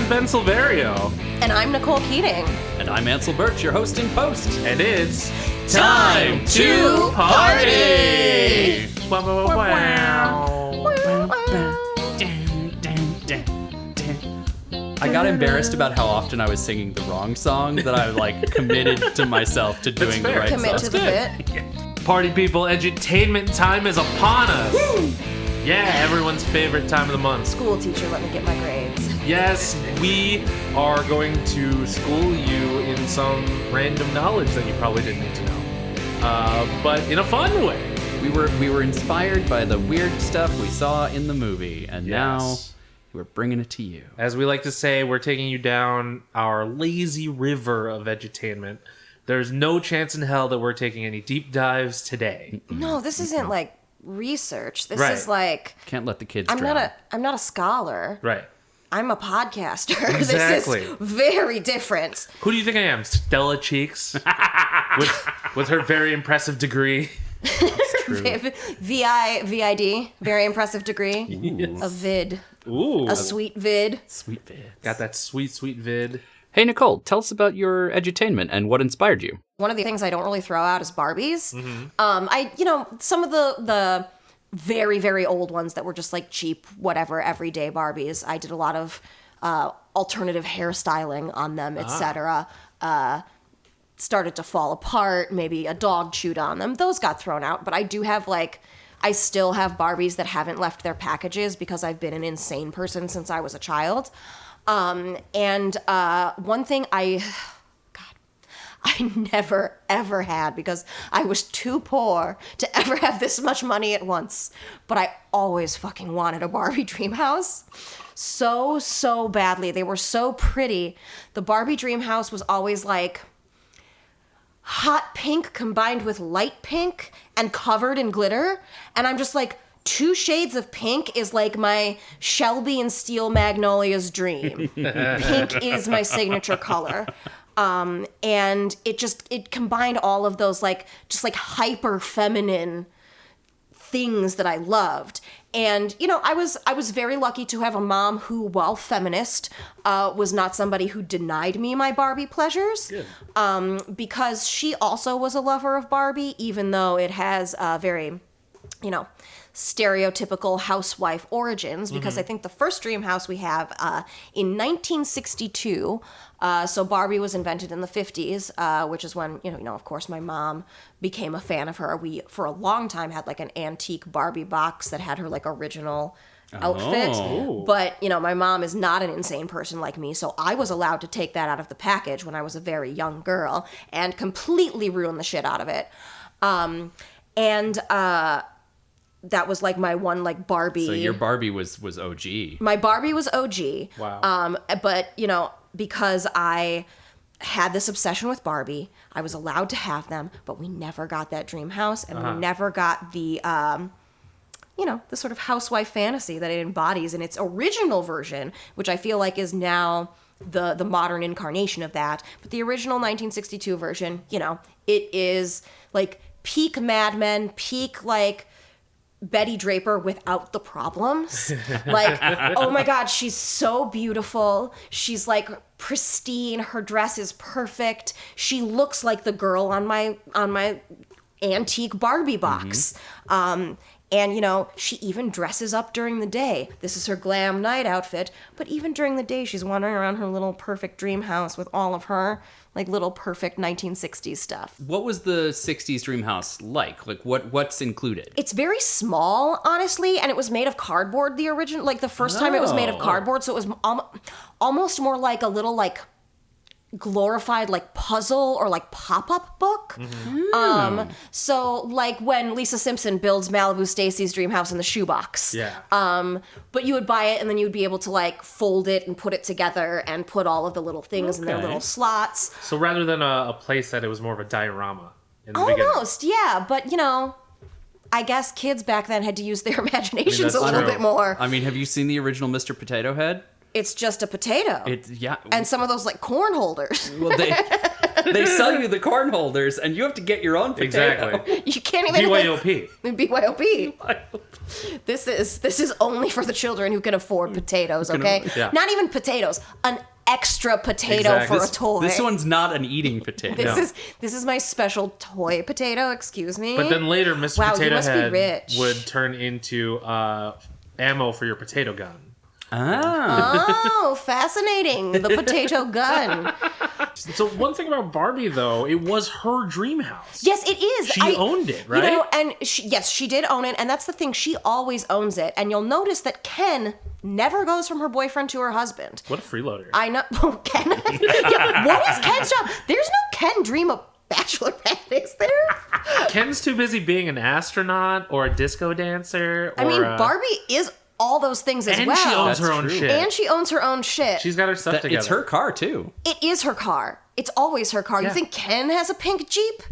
Ben Silverio. And I'm Nicole Keating. And I'm Ansel Birch, your host in post. And it's Time to party! I got embarrassed about how often I was singing the wrong song that I committed to myself to doing the right Commit song. to the bit. Party people, edutainment time is upon us. Woo! Yeah, everyone's favorite time of the month. School teacher, let me get my grades. Yes, we are going to school you in some random knowledge that you probably didn't need to know, but in a fun way. We were inspired by the weird stuff we saw in the movie, and now we're bringing it to you. As we like to say, we're taking you down our lazy river of edutainment. There's no chance in hell that we're taking any deep dives today. No, this isn't like research. This Right. is like Can't let the kids I'm drown. not a scholar. Right. I'm a podcaster. Exactly. This is very different. Who do you think I am? Stella Cheeks? with her very impressive degree. It's true. VID, very impressive degree. Yes. A vid. Ooh. A sweet vid. Sweet vids. Got that sweet, sweet vid. Hey, Nicole, tell us about your edutainment and what inspired you. One of the things I don't really throw out is Barbies. Mm-hmm. Some of the very, very old ones that were just like cheap, whatever, everyday Barbies. I did a lot of alternative hairstyling on them, etc. Started to fall apart. Maybe a dog chewed on them. Those got thrown out. But I do have I still have Barbies that haven't left their packages because I've been an insane person since I was a child. And one thing I never, ever had because I was too poor to ever have this much money at once. But I always fucking wanted a Barbie Dream House. So badly. They were so pretty. The Barbie Dream House was always like hot pink combined with light pink and covered in glitter. And I'm just like, 2 shades of pink is like my Shelby and Steel Magnolia's dream. Pink is my signature color. And it combined all of those just hyper feminine things that I loved. And, I was very lucky to have a mom who, while feminist, was not somebody who denied me my Barbie pleasures. Because she also was a lover of Barbie, even though it has very, stereotypical housewife origins, because I think the first dream house we have in 1962, so Barbie was invented in the 50s, which is when, of course my mom became a fan of her. We, for a long time, had an antique Barbie box that had her original outfit. Oh. But, my mom is not an insane person like me, so I was allowed to take that out of the package when I was a very young girl and completely ruin the shit out of it. That was my one Barbie. So your Barbie was OG. My Barbie was OG. Wow. But because I had this obsession with Barbie, I was allowed to have them, but we never got that dream house, and we never got the the sort of housewife fantasy that it embodies in its original version, which I feel like is now the modern incarnation of that. But the original 1962 version, it is peak Mad Men, peak Betty Draper without the problems. Oh my God, she's so beautiful. She's pristine. Her dress is perfect. She looks like the girl on my antique Barbie box. And, she even dresses up during the day. This is her glam night outfit. But even during the day, she's wandering around her little perfect dream house with all of her little perfect 1960s stuff. What was the 60s dream house like? What's included? It's very small, honestly, and it was made of cardboard, the original. The first time it was made of cardboard, so it was almost more like a little glorified puzzle or pop-up book. So when Lisa Simpson builds Malibu Stacy's dream house in the shoebox. But you would buy it and then you would be able to fold it and put it together and put all of the little things in their little slots. So rather than a play set, it was more of a diorama in the beginning. Almost, yeah. But I guess kids back then had to use their imaginations a little true. bit more. I mean, have you seen the original Mr. Potato Head? It's just a potato. Yeah. And some of those corn holders. Well, They sell you the corn holders, and you have to get your own potato. Exactly. You can't even BYOP. BYOP. This is only for the children who can afford potatoes, okay? Yeah. Not even potatoes. An extra potato Exactly. for a toy. This one's not an eating potato. This is my special toy potato, excuse me. But then later, Mr. Wow, you Potato must be Head rich. would turn into ammo for your potato gun. Ah. Oh, fascinating. The potato gun. So one thing about Barbie, though, it was her dream house. Yes, it is. She owned it, right? You know, and she did own it, and that's the thing. She always owns it. And you'll notice that Ken never goes from her boyfriend to her husband. What a freeloader. I know. Ken. Yeah, what is Ken's job? There's no Ken dream of bachelor pad, is there? Ken's too busy being an astronaut or a disco dancer. Or I mean, Barbie is all those things as and well. she owns her That's own true. shit. And she owns her own shit. She's got her stuff together. It's her car, too. It is her car. It's always her car. Yeah. You think Ken has a pink Jeep?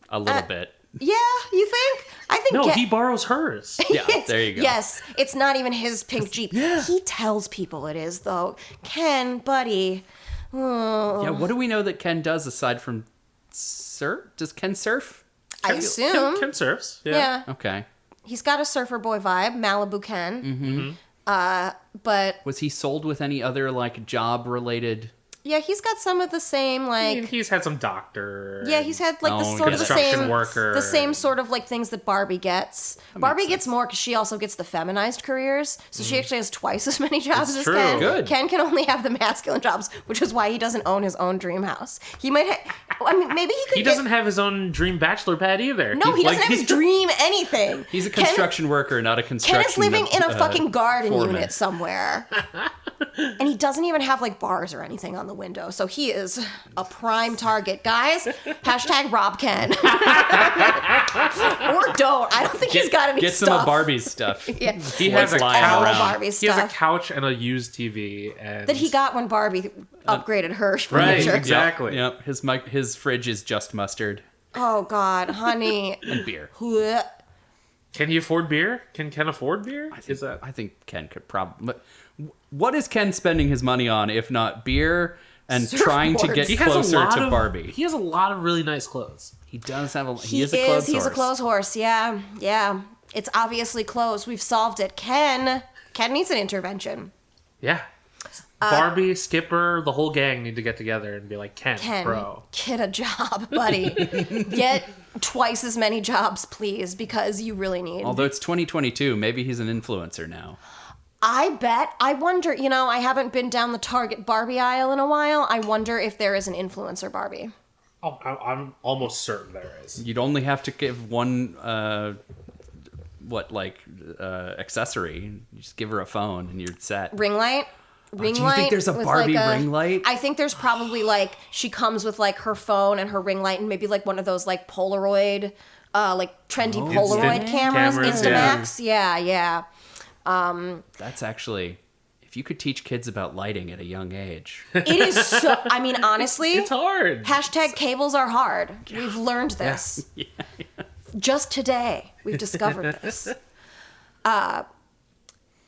A little bit. Yeah, you think? I think No, Ken- he borrows hers. Yeah, there you go. Yes, it's not even his pink Jeep. Yeah. He tells people it is, though. Ken, buddy. Oh, Yeah, what do we know that Ken does aside from surf? Does Ken surf? I assume. Ken surfs. Yeah. Yeah. Okay. He's got a surfer boy vibe, Malibu Ken. Mm-hmm. But Was he sold with any other, like, job-related... yeah, he's got some of the same, I mean, like... he's had some doctor. Yeah, he's had like the Oh, sort of the construction same worker. the same sort of like things that Barbie gets. Barbie gets more because she also gets the feminized careers, so she actually has twice as many jobs It's as true. Ken. Good. Ken can only have the masculine jobs, which is why he doesn't own his own dream house. He might. I mean, maybe he could. He doesn't have his own dream bachelor pad either. No, he doesn't like, have his dream anything. He's a Ken- construction worker, not a construction... Ken is living in a fucking garden foreman. unit somewhere. And he doesn't even have like bars or anything on the window. So he is a prime target. Guys, hashtag Rob Ken. Or don't. I don't think he's got any Get stuff. some of Barbie's stuff. Yeah. He has a lying All around. of Barbie's He has a stuff couch and a used TV, and that he got when Barbie upgraded her Right, furniture. exactly. Yep. His fridge is just mustard Oh, God, honey. and beer. Blech. Can he afford beer? Can Ken afford beer? Is that I think Ken could probably... What is Ken spending his money on, if not beer and trying to get Surfboards. he has closer a lot to of, Barbie? He has a lot of really nice clothes. He does have a... He is a clothes He's horse. a clothes horse. Yeah. Yeah. It's obviously clothes. We've solved it. Ken needs an intervention. Yeah. Barbie, Skipper, the whole gang need to get together and be like, Ken, bro. get a job, buddy. Get twice as many jobs, please, because you really need. Although it's 2022, maybe he's an influencer now. I wonder, I haven't been down the Target Barbie aisle in a while. I wonder if there is an influencer Barbie. Oh, I'm almost certain there is. You'd only have to give one, accessory. You just give her a phone and you're set. Ring light? Ring do you think light there's a with, Barbie ring light? I think there's probably she comes with her phone and her ring light and maybe one of those Polaroid, trendy Polaroid Instant cameras, cameras, Instamax. Yeah. That's actually... If you could teach kids about lighting at a young age. It is so. I mean, honestly, It's hard. Hashtag cables are hard. We've learned this. Just today, we've discovered this. I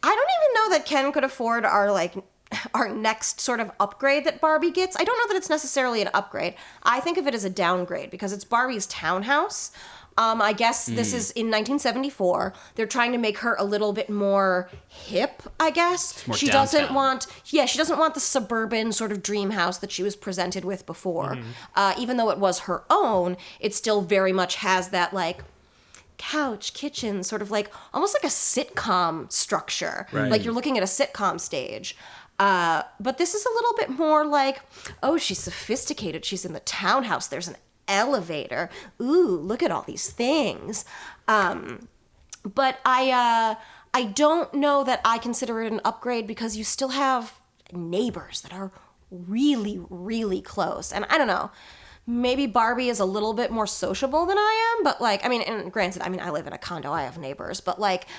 don't even know that Ken could afford our next sort of upgrade that Barbie gets. I don't know that it's necessarily an upgrade. I think of it as a downgrade because it's Barbie's townhouse. I guess this is in 1974. They're trying to make her a little bit more hip, I guess. more She doesn't downtown. want the suburban sort of dream house that she was presented with before. Even though it was her own, it still very much has that couch, kitchen, sort of almost like a sitcom structure. Right. Like you're looking at a sitcom stage. But this is a little bit more oh, she's sophisticated. She's in the townhouse. There's an elevator. Ooh, look at all these things. But I don't know that I consider it an upgrade because you still have neighbors that are really, really close. And I don't know. Maybe Barbie is a little bit more sociable than I am, but and granted, I live in a condo, I have neighbors, but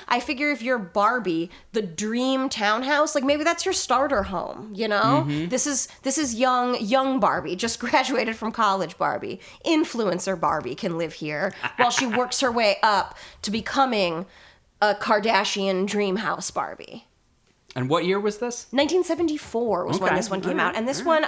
I figure if you're Barbie, the dream townhouse, maybe that's your starter home, Mm-hmm. This is young Barbie, just graduated from college Barbie. Influencer Barbie can live here while she works her way up to becoming a Kardashian dream house Barbie. And what year was this? 1974 was when Okay. this one came All out, right. and this one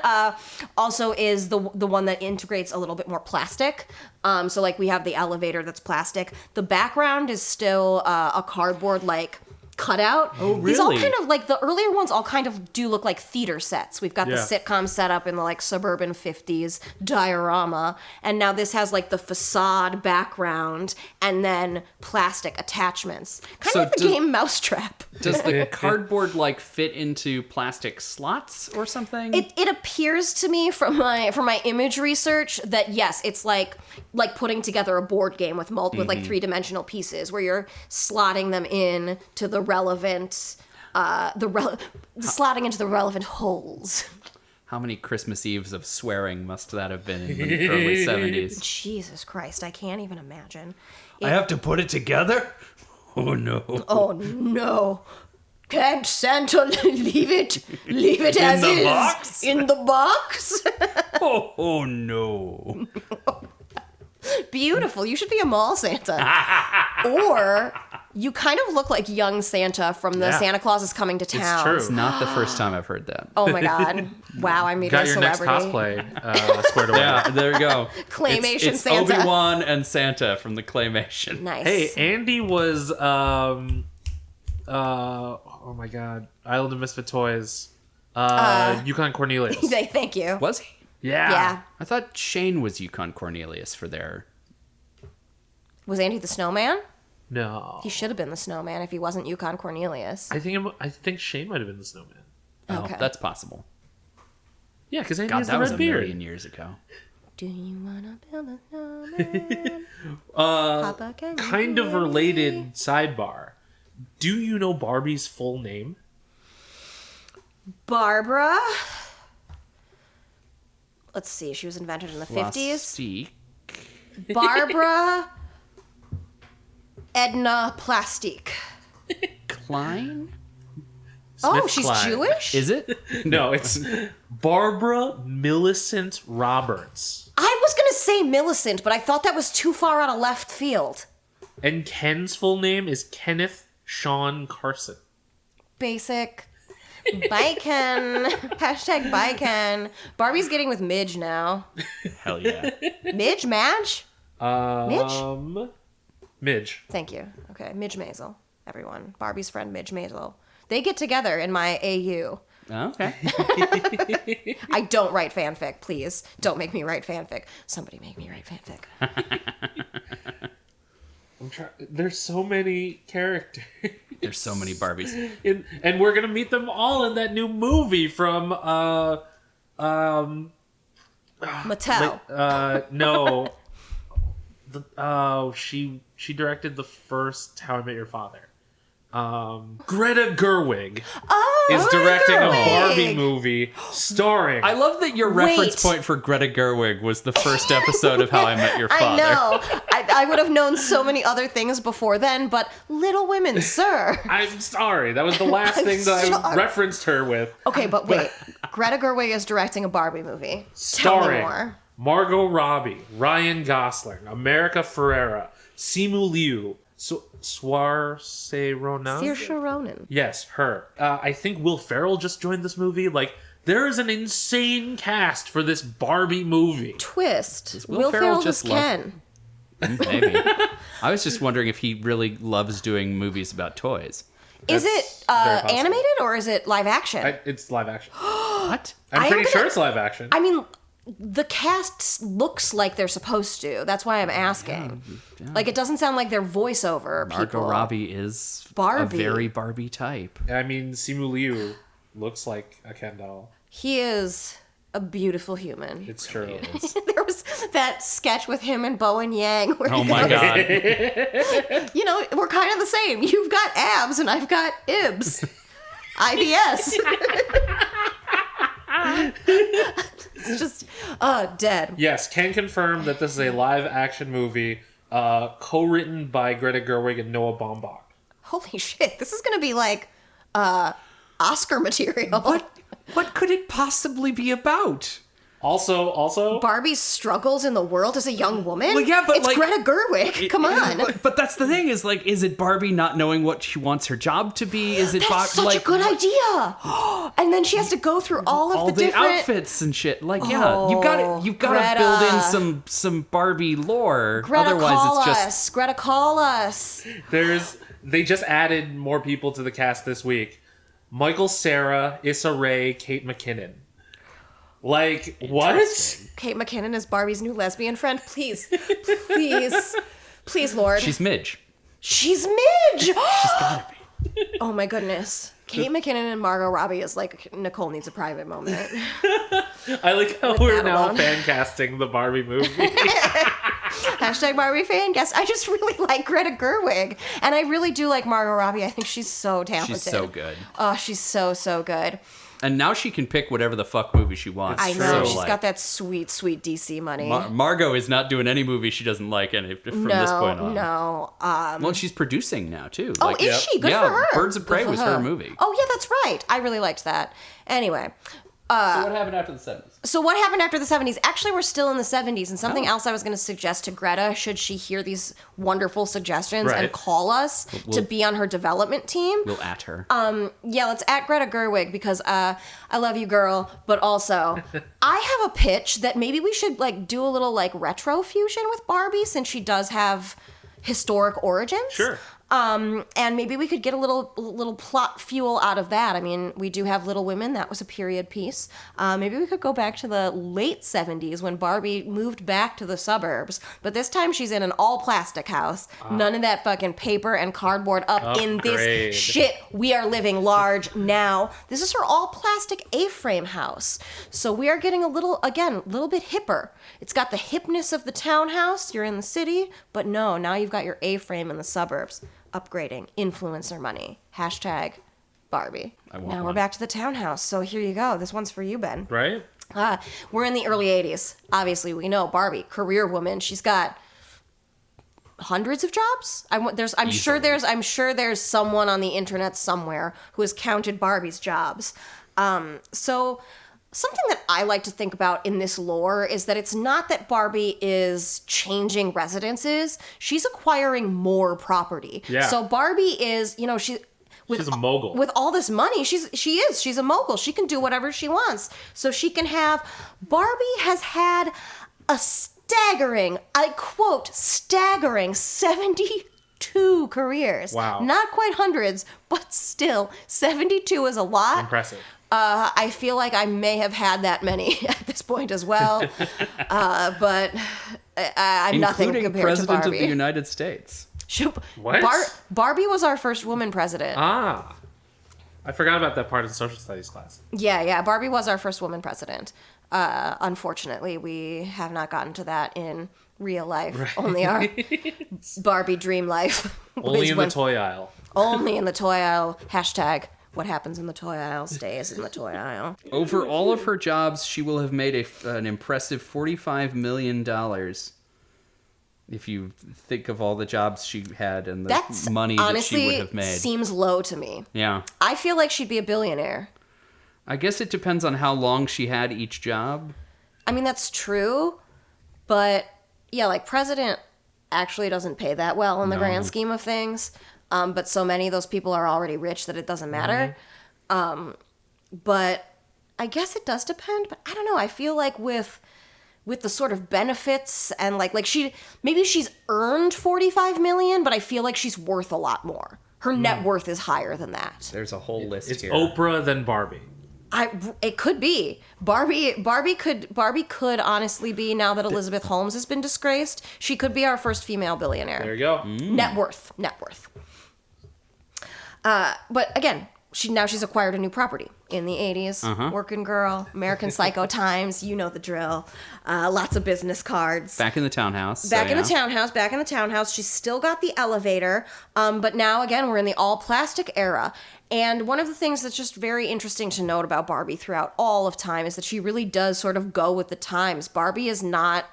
also is the one that integrates a little bit more plastic. So like we have the elevator that's plastic. The background is still a cardboard like cutout. Oh, These all really? kind of like the earlier ones all kind of do look like theater sets. We've got the Yeah. sitcom setup in the like suburban 50s diorama, and now this has like the facade background and then plastic attachments. Kind So of like the does- game Mousetrap. Does the cardboard like fit into plastic slots or something? It appears to me from my image research that yes, it's like putting together a board game with with like 3-dimensional pieces where you're slotting them in to the relevant slotting into the relevant holes. How many Christmas Eves of swearing must that have been in the early 70s? Jesus Christ, I can't even imagine. I have to put it together? Oh no. Oh no. Can't Santa leave it as the is box? in the box? Oh no. Beautiful. You should be a mall Santa. Or you kind of look like young Santa from the Yeah. Santa Claus is Coming to Town. true. It's not the first time I've heard that. Oh my god. Wow, I made Got a your next celebrity. cosplay squared away. Yeah, there you go. Claymation it's Santa. Obi-Wan and Santa from the Claymation. Nice. Hey, Andy was oh my god, Island of Misfit Toys. Yukon Cornelius. Thank you. Was he? Yeah. Yeah. I thought Shane was Yukon Cornelius for their... Was Andy the snowman? No. He should have been the snowman if he wasn't Yukon Cornelius. I think Shane might have been the snowman. Oh, Okay. that's possible. Yeah, because Andy God, has that the was red a beard. million years ago. Do you wanna build a snowman? Uh, Papa, can you kind of hear me? related sidebar. Do you know Barbie's full name? Barbara. Let's see. She was invented in the 50s. Plastique. Barbara Edna Plastique. Klein? Oh, she's Smith-Kline. Jewish? Is it? No, it's Barbara Millicent Roberts. I was going to say Millicent, but I thought that was too far out of left field. And Ken's full name is Kenneth Sean Carson. Basic. Bye, Ken. Hashtag bye, Ken. Barbie's getting with Midge now. Hell yeah. Midge? Madge? Midge. Thank you. Okay, Midge Maisel, everyone. Barbie's friend Midge Maisel. They get together in my AU. Okay. I don't write fanfic, please. Don't make me write fanfic. Somebody make me write fanfic. There's so many characters. There's so many Barbies. And we're gonna meet them all in that new movie from Mattel. no. She directed the first How I Met Your Father. Greta Gerwig is directing a Barbie movie starring. I love that your reference Wait. point for Greta Gerwig was the first episode of How I Met Your Father. I know. I would have known so many other things before then, but Little Women, sir. I'm sorry. That was the last I'm thing that I sorry. referenced her with. Okay, but wait. Greta Gerwig is directing a Barbie movie. Tell me Starring more. Margot Robbie, Ryan Gosling, America Ferrera, Simu Liu, Saoirse Ronan. Saoirse Ronan. Yes, her. I think Will Ferrell just joined this movie. Like, there is an insane cast for this Barbie movie. Twist. Will Will Ferrell Ferrell just just Ken. Maybe. I was just wondering if he really loves doing movies about toys. Is That's it very possible. animated or is it live action? It's live action. What? I'm I am pretty gonna- sure it's live action. I mean, the cast looks like they're supposed to. That's why I'm asking. Yeah. Like, it doesn't sound like they're voiceover people. Margot Robbie is Barbie. a very Barbie type. I mean, Simu Liu looks like a Ken doll. He is a beautiful human. It's true. There was that sketch with him and Bowen Yang where Oh he my goes, god. you know, we're kind of the same. You've got abs and I've got ibs. IBS. It's just, dead. Yes, can confirm that this is a live action movie co-written by Greta Gerwig and Noah Baumbach. Holy shit, this is gonna be like Oscar material. What could it possibly be about? Also, Barbie's struggles in the world as a young woman? Well, yeah, but it's like, Greta Gerwig. Come on. But that's the thing, is like, is it Barbie not knowing what she wants her job to be? Is it That's such a good idea. And then she has to go through all of the different outfits and shit. Like, yeah, you've got to Greta. build in some Barbie lore. Greta, Otherwise, call it's just us. Greta, call us. they just added more people to the cast this week. Michael Cera, Issa Rae, Kate McKinnon. Like, what? Kate McKinnon is Barbie's new lesbian friend. Please. Please, Lord. she's Midge. She's Midge! She's gotta be. Oh my goodness. Kate McKinnon and Margot Robbie is like Nicole needs a private moment. I like how we're now alone. fan casting the Barbie movie. Hashtag Barbie fan guest. I just really like Greta Gerwig. And I really do like Margot Robbie. I think she's so talented. She's so good. Oh, she's so good. And now she can pick whatever the fuck movie she wants. I know. So, She's like, got that sweet DC money. Margot is not doing any movie she doesn't like any from this point on. No. Well, she's producing now, too. Oh, Like, is she? Good yeah, for her. Birds of Prey Good for was her movie. Oh, yeah, that's right. I really liked that. Anyway. So what happened after the 70s? So what happened after the 70s? Actually, we're still in the 70s, and something else I was going to suggest to Greta, should she hear these wonderful suggestions and Right. call us to be on her development team. We'll at her. Yeah, let's at Greta Gerwig, because I love you, girl, but also I have a pitch that maybe we should like do a little like retro fusion with Barbie, since she does have historic origins. Sure. And maybe we could get a little plot fuel out of that. I mean, we do have Little Women. That was a period piece. Maybe we could go back to the late 70s when Barbie moved back to the suburbs. But this time she's in an all-plastic house. None of that fucking paper and cardboard up in this Upgrade. shit. We are living large now. This is her all-plastic A-frame house. So we are getting a little bit hipper. It's got the hipness of the townhouse. You're in the city. But no, now you've got your A-frame in the suburbs. Upgrading, influencer money, hashtag Barbie. Now we're back to the townhouse. So here you go. This one's for you, Ben. Right? We're in the early 80s. Obviously, we know Barbie, career woman. She's got hundreds of jobs. I'm sure there's someone on the internet somewhere who has counted Barbie's jobs. So something that I like to think about in this lore is that it's not that Barbie is changing residences. She's acquiring more property. Yeah. So Barbie is, she's a mogul. With all this money, she's a mogul. She can do whatever she wants. So she can Barbie has had a staggering, I quote, staggering 72 careers. Wow. Not quite hundreds, but still, 72 is a lot. Impressive. I feel like I may have had that many at this point as well, but I'm nothing Including compared President to Barbie. of the United States. What? Barbie was our first woman president. I forgot about that part of the social studies class. Yeah. Barbie was our first woman president. Unfortunately, we have not gotten to that in real life. Right. Only our Barbie dream life. Only in the toy aisle. Only in the toy aisle. Hashtag what happens in the toy aisle stays in the toy aisle. Over all of her jobs, she will have made an impressive $45 million. If you think of all the jobs she had and the money that she would have made. Honestly, seems low to me. Yeah. I feel like she'd be a billionaire. I guess it depends on how long she had each job. I mean, that's true, but yeah, like president actually doesn't pay that well in the grand scheme of things. But so many of those people are already rich that it doesn't matter. But I guess it does depend. But I don't know. I feel like with the sort of benefits and like maybe she's earned $45 million, but I feel like she's worth a lot more. Her net worth is higher than that. There's a whole list It's here. Oprah then Barbie. It could be. Barbie could honestly be, now that Elizabeth Holmes has been disgraced, she could be our first female billionaire. There you go. Net worth. But again, she's acquired a new property in the 80s. Working girl, American Psycho times, you know the drill. Lots of business cards. Back in the townhouse. Back in the townhouse. She's still got the elevator. But now, again, we're in the all-plastic era. And one of the things that's just very interesting to note about Barbie throughout all of time is that she really does sort of go with the times. Barbie is not...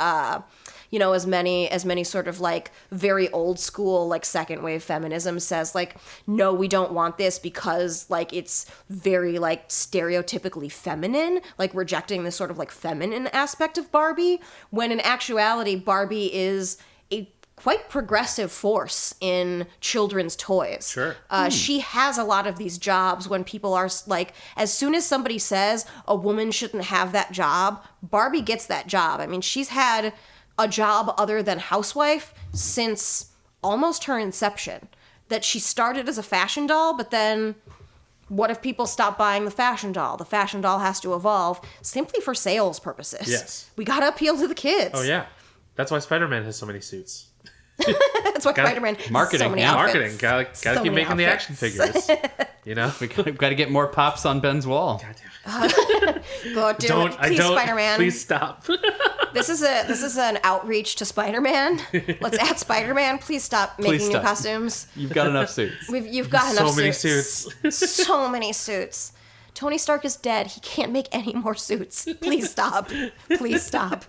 as many sort of like very old school like second wave feminism says like, no, we don't want this because like it's very like stereotypically feminine, like rejecting this sort of like feminine aspect of Barbie, when in actuality Barbie is a quite progressive force in children's toys. Sure. She has a lot of these jobs when people are like, as soon as somebody says a woman shouldn't have that job, Barbie gets that job. I mean, she's had a job other than housewife since almost her inception. That she started as a fashion doll, but then what if people stop buying the fashion doll? The fashion doll has to evolve simply for sales purposes. Yes. We gotta appeal to the kids. Oh, yeah. That's why Spider-Man has so many suits. That's why Spider-Man has marketing, so many yeah. outfits. Marketing. Gotta keep making the action figures. You know? We got to get more pops on Ben's wall. God damn it. Go do it. Please, Spider-Man. Please stop. This is an outreach to Spider-Man. Let's add Spider-Man. Please stop making new costumes. You've got enough suits. You've got enough so many suits. So many suits. Tony Stark is dead. He can't make any more suits. Please stop. Please stop.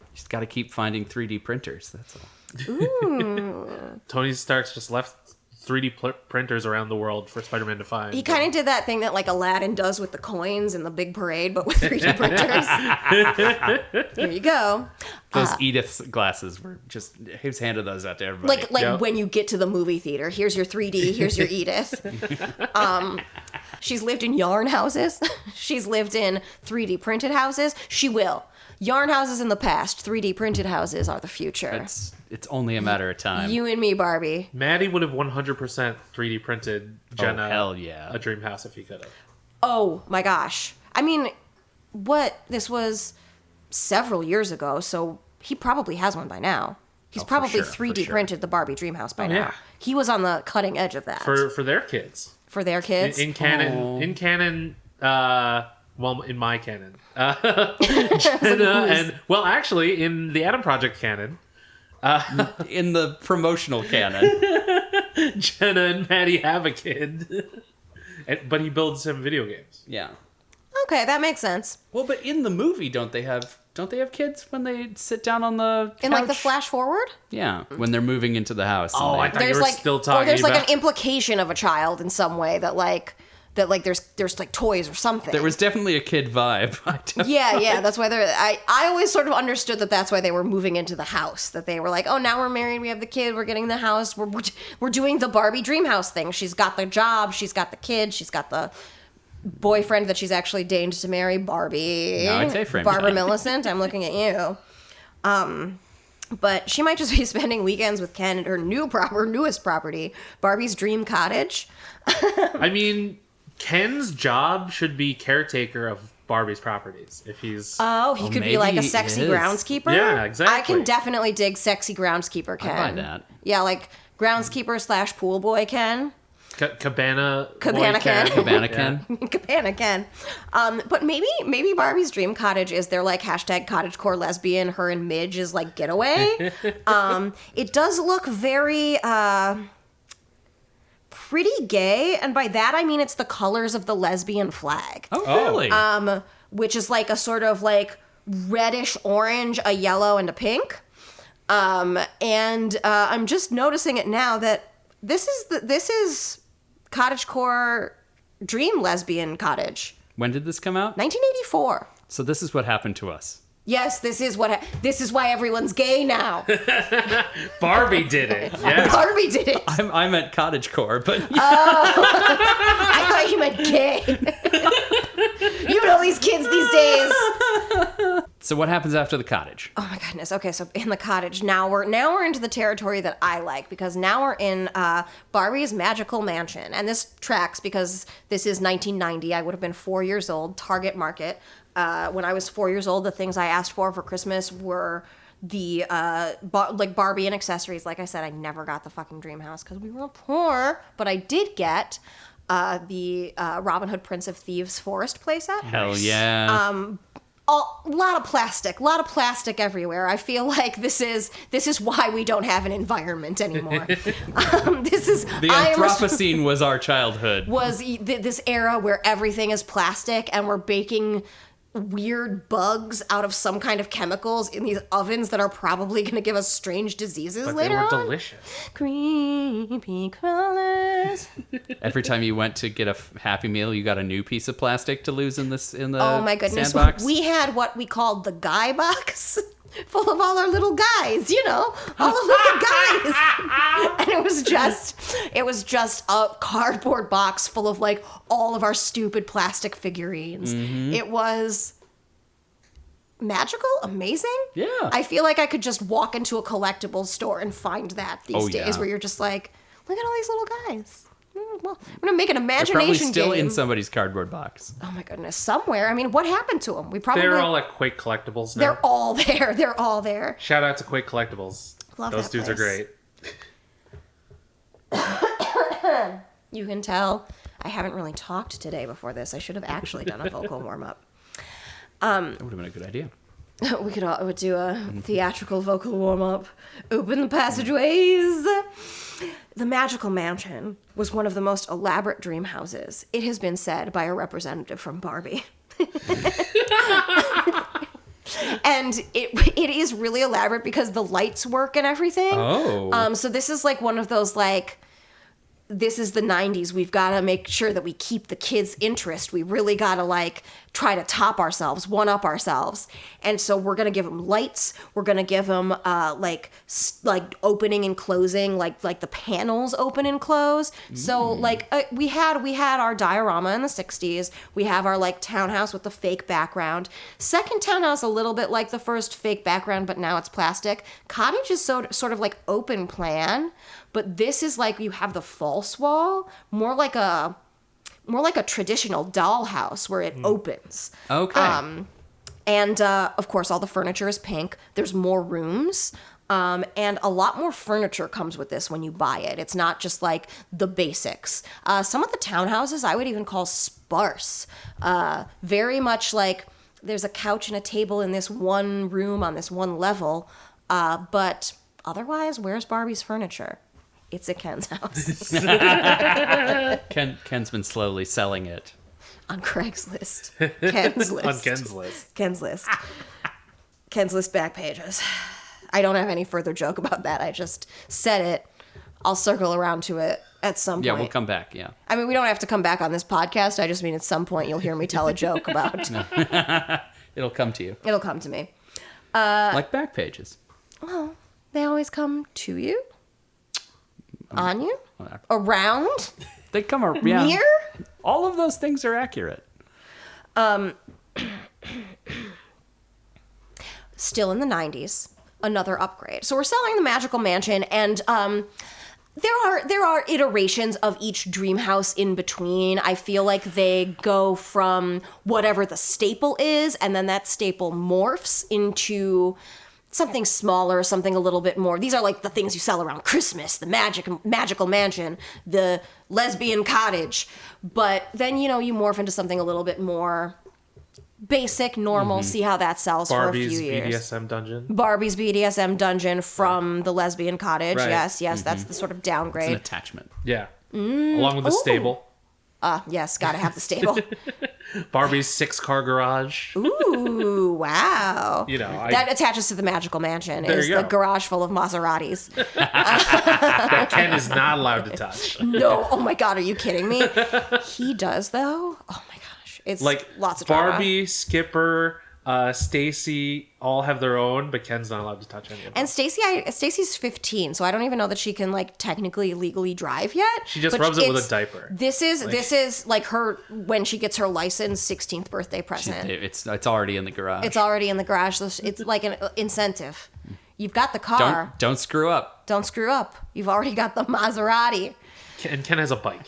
You just got to keep finding 3D printers. That's all. Ooh. Tony Stark's just left 3D printers around the world for Spider-Man to find. He kind of did that thing that like Aladdin does with the coins in the big parade, but with 3D printers. Here you go. Those Edith's glasses were just, he was handing those out to everybody. Like when you get to the movie theater, here's your 3D, here's your Edith. She's lived in yarn houses. She's lived in 3D printed houses. She will. Yarn houses in the past, 3D printed houses are the future. It's only a matter of time. You and me, Barbie. Matty would have 100% 3D printed Jenna hell yeah. a dream house if he could have. Oh my gosh. I mean, this was several years ago, so he probably has one by now. He's probably 3D printed the Barbie Dream House by now. Yeah. He was on the cutting edge of that. For their kids. For their kids? In canon, well, in my canon. Jenna and, well, actually, in the Adam Project canon. In the promotional canon. Jenna and Matty have a kid. But he builds him video games. Yeah. Okay, that makes sense. Well, but in the movie, don't they have kids when they sit down on the couch? In like the flash forward? Yeah, when they're moving into the house. Oh, I thought you were still talking or there's about... like an implication of a child in some way that there's like toys or something. There was definitely a kid vibe. Yeah, that's why I always sort of understood that's why they were moving into the house. That they were like, oh, now we're married, we have the kid, we're getting the house, we're doing the Barbie Dream House thing. She's got the job, she's got the kid, she's got the boyfriend that she's actually deigned to marry, Barbie. No, I'd say frame Barbara time. Millicent, I'm looking at you. But she might just be spending weekends with Ken at her newest property, Barbie's Dream Cottage. I mean, Ken's job should be caretaker of Barbie's properties. If he's... he could be like a sexy groundskeeper? Yeah, exactly. I can definitely dig sexy groundskeeper Ken. I buy that. Yeah, like groundskeeper / pool boy Ken. Cabana Ken. Cabana Ken. Cabana Ken. But maybe Barbie's Dream Cottage is their like #cottagecore lesbian, her and Midge is like getaway. It does look very pretty gay, and by that I mean it's the colors of the lesbian flag. Oh, really? Which is like a sort of like reddish orange, a yellow, and a pink. And I'm just noticing it now that this is cottagecore dream lesbian cottage. When did this come out? 1984. So this is what happened to us. Yes, this is why everyone's gay now. Barbie did it. Yes. Barbie did it. I meant cottagecore, but I thought you meant gay. You know these kids these days. So what happens after the cottage? Oh my goodness. Okay, so in the cottage now we're into the territory that I like, because now we're in Barbie's magical mansion, and this tracks because this is 1990. I would have been 4 years old. Target market. When I was 4 years old, the things I asked for Christmas were the like Barbie and accessories. Like I said, I never got the fucking dream house because we were poor, but I did get the Robin Hood Prince of Thieves forest playset. Hell yeah. A lot of plastic everywhere. I feel like this is why we don't have an environment anymore. This is the Anthropocene was our childhood. Was this era where everything is plastic and we're baking weird bugs out of some kind of chemicals in these ovens that are probably going to give us strange diseases But later they were on. delicious. Creepy crawlers. Every time you went to get a Happy Meal, you got a new piece of plastic to lose in the Oh my goodness. sandbox. We had what we called the guy box. Full of all our little guys, all the little guys. And it was just a cardboard box full of like all of our stupid plastic figurines. It was magical, amazing. Yeah. I feel like I could just walk into a collectibles store and find that these days, yeah. where you're just like, look at all these little guys. Well, I'm gonna make an They're imagination probably still game. in somebody's cardboard box. Oh my goodness, somewhere. I mean, what happened to them? We probably They're all at Quake Collectibles now. They're all there. They're all there. Shout out to Quake Collectibles. Love Those that dudes are place. great. You can tell I haven't really talked today before this. I should have actually done a vocal warm-up. That would have been a good idea. We would do a theatrical vocal warm-up. Open the passageways. The Magical Mansion was one of the most elaborate dream houses. It has been said by a representative from Barbie. And it is really elaborate because the lights work and everything. Oh. So this is like one of those like, this is the 90s. We've got to make sure that we keep the kids' interest. We really got to like try to top ourselves, one up ourselves. And so we're going to give them lights. We're going to give them like opening and closing, like the panels open and close. So like we had our diorama in the 60s. We have our like townhouse with the fake background. Second townhouse a little bit like the first fake background, but now it's plastic. Cottage is sort of like open plan. But this is like you have the false wall, more like a traditional dollhouse where it opens. Okay. And of course, all the furniture is pink. There's more rooms. And a lot more furniture comes with this when you buy it. It's not just like the basics. Some of the townhouses I would even call sparse. Very much like there's a couch and a table in this one room on this one level. But otherwise, where's Barbie's furniture? It's at Ken's house. Ken's been slowly selling it. On Craigslist. Ken's list. On Ken's list. Ken's list. Ken's list back pages. I don't have any further joke about that. I just said it. I'll circle around to it at some point. Yeah, we'll come back, yeah. I mean, we don't have to come back on this podcast. I just mean at some point you'll hear me tell a joke about... It'll come to you. It'll come to me. Like back pages. Well, they always come to you. On you. Whatever. Around. They come around. Yeah. Near. All of those things are accurate. Still in the 90s. Another upgrade. So we're selling the Magical Mansion, and there are iterations of each dream house in between. I feel like they go from whatever the staple is, and then that staple morphs into something smaller, something a little bit more. These are like the things you sell around Christmas, the Magical Mansion, the lesbian cottage. But then, you morph into something a little bit more basic, normal, see how that sells for a few years. Barbie's BDSM dungeon. Barbie's BDSM dungeon from the lesbian cottage. Right. Yes, that's the sort of It's an downgrade. attachment. Yeah. Along with the stable. Yes, gotta have the stable. Barbie's 6-car garage. Ooh, wow. That that attaches to the Magical Mansion. There Is you the go. garage full of Maseratis. that Ken is not allowed to touch. No, oh my God, are you kidding me? He does though. Oh my gosh, it's Like lots of drama. Barbie, Skipper, Stacy all have their own, but Ken's not allowed to touch any of them. And Stacy's 15, so I don't even know that she can like technically legally drive yet. She just but rubs it with it's- a diaper. This is like her when she gets her license 16th birthday present. It's already in the garage. It's already in the garage. So it's like an incentive. You've got the car. Don't screw up. Don't screw up. You've already got the Maserati. And Ken has a bike.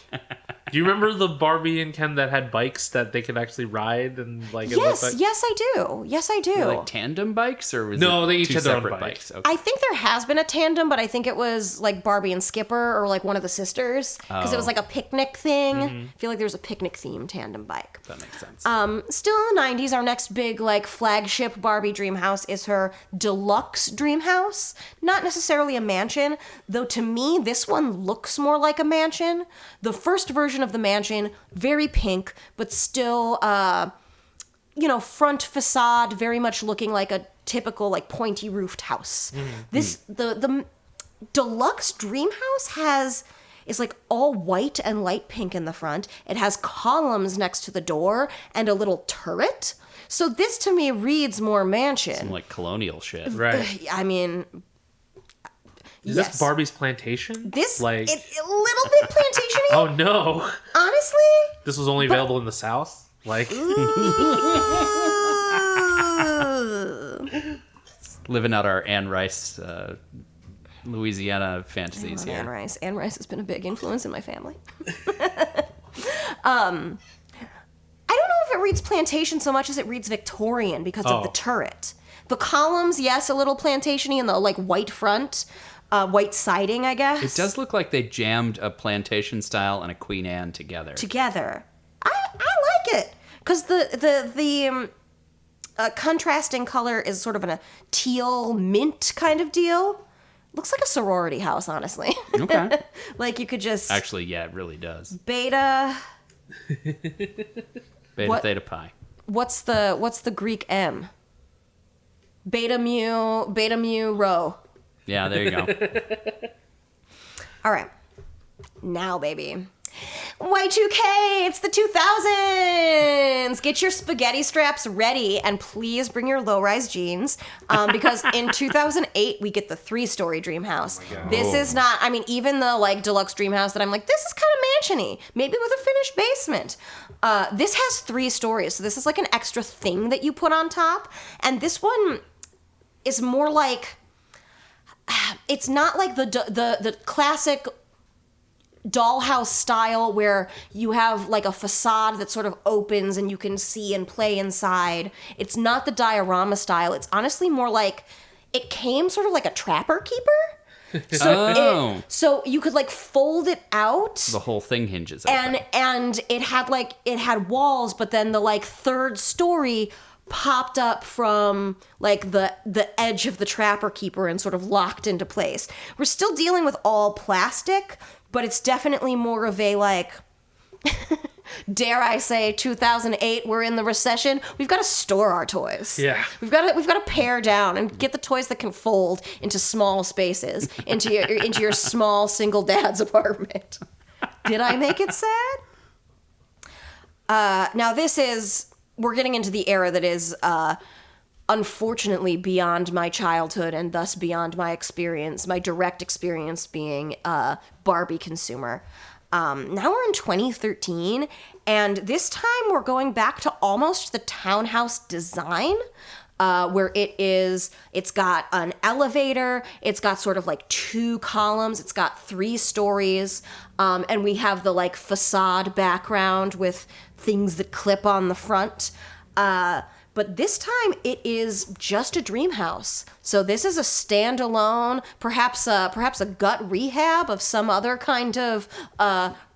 Do you remember the Barbie and Ken that had bikes that they could actually ride and like? It looked like... Yes, I do. Yes, I do. Like tandem bikes, or was No, it they each two had their own separate bike. bikes? Okay. I think there has been a tandem, but I think it was like Barbie and Skipper or like one of the sisters because it was like a picnic thing. I feel like there's a picnic themed tandem bike. That makes sense. Still in the 90s, our next big like flagship Barbie dream house is her deluxe dream house. Not necessarily a mansion, though to me this one looks more like a mansion. The first version of the mansion, very pink, but still front facade, very much looking like a typical like pointy roofed house. The deluxe dream house is like all white and light pink in the front. It has columns next to the door and a little turret. So this to me reads more mansion. Some like colonial shit. Right. I mean, Is yes. this Barbie's plantation? This like a little bit plantation-y. Oh no. Honestly. This was only available in the South? Like Living out our Anne Rice, Louisiana fantasies here. Anne Rice. Anne Rice has been a big influence in my family. I don't know if it reads plantation so much as it reads Victorian because of the turret. The columns, yes, a little plantation-y, and the like white front, white siding, I guess. It does look like they jammed a plantation style and a Queen Anne together. I like it because the contrasting color is sort of a teal mint kind of deal. Looks like a sorority house, honestly. Okay. Like you could just Actually, yeah, it really does. Beta what? Theta Pi. What's the Greek M? Beta mu rho. Yeah, there you go. All right. Now, baby. Y2K, it's the 2000s. Get your spaghetti straps ready and please bring your low-rise jeans because in 2008 we get the 3-story dream house. This is not, I mean, even the like deluxe dream house that I'm like, this is kind of mansion-y, maybe with a finished basement. This has 3 stories, so this is like an extra thing that you put on top, and this one is more like, it's not like the classic dollhouse style where you have like a facade that sort of opens and you can see and play inside. It's not the diorama style. It's honestly more like it came sort of like a trapper keeper. So you could like fold it out. The whole thing hinges open. And it had walls, but then the like 3rd story popped up from like the edge of the trapper keeper and sort of locked into place. We're still dealing with all plastic, but it's definitely more of a like, dare I say, 2008. We're in the recession. We've got to store our toys. Yeah. We've got to pare down and get the toys that can fold into small spaces, into your small single dad's apartment. Did I make it sad? Now we're getting into the era that is unfortunately beyond my childhood and thus beyond my experience, my direct experience being a Barbie consumer. Now we're in 2013, and this time we're going back to almost the townhouse design, where it's got an elevator, it's got sort of like 2 columns, it's got 3 stories, and we have the like facade background with things that clip on the front. But this time it is just a dream house. So this is a standalone, perhaps a gut rehab of some other kind of